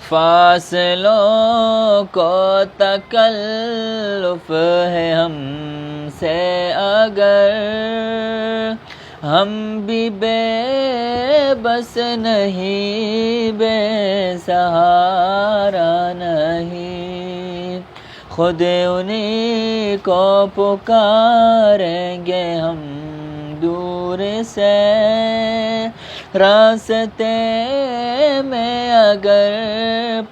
فاصلوں کو تکلف ہے ہم سے اگر، ہم بھی بے بس نہیں، بے سہارا نہیں، خود انہی کو پکاریں گے ہم دور سے، راستے میں اگر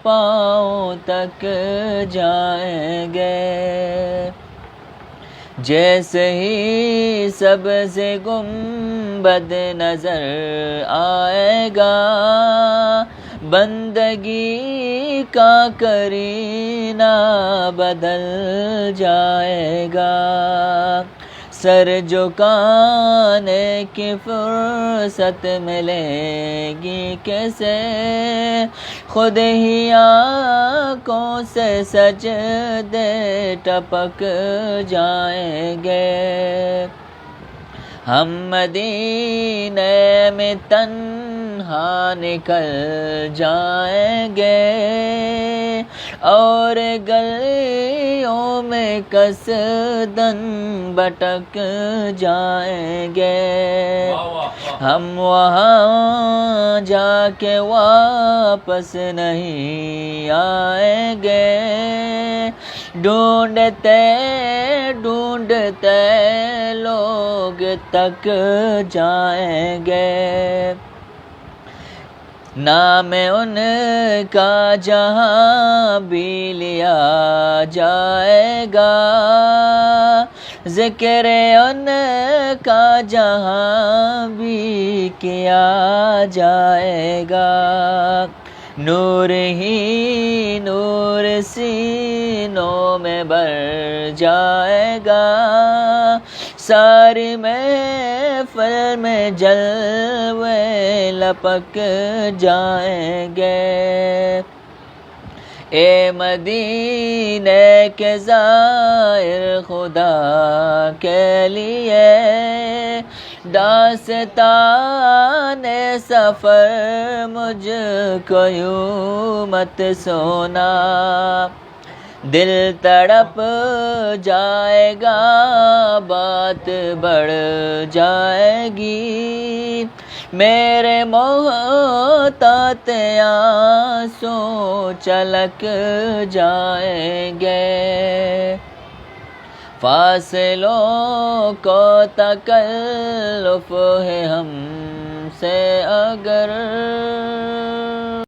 پاؤں تک جائیں گے، جیسے ہی سبز گنبد نظر آئے گا، بندگی کا کرینہ بدل جائے گا، سر جھکانے کی فرصت ملے گی کیسے، خود ہی آنکھوں سے سجدے ٹپک جائیں گے، ہم مدینے میں تنہا نکل جائیں گے، اور گلیوں میں قصداً بھٹک جائیں گے، ہم وہاں جا کے واپس نہیں آئیں گے، ڈھونڈتے ڈھونڈتے لوگ تک جائیں گے، نام ان کا جہاں بھی لیا جائے گا، ذکر ان کا جہاں بھی کیا جائے گا، نور ہی نور سینوں میں بھر جائے گا، ساری محفل میں جلوے لپک جائیں گے، اے مدینے کے زائر خدا کے لیے داستان سفر مجھ کو یوں مت سونا، دل تڑپ جائے گا، بات بڑھ جائے گی، میرے محتاط آنسوں چھلک جائیں گے، فاصلوں کو تکلف ہے ہم سے اگر،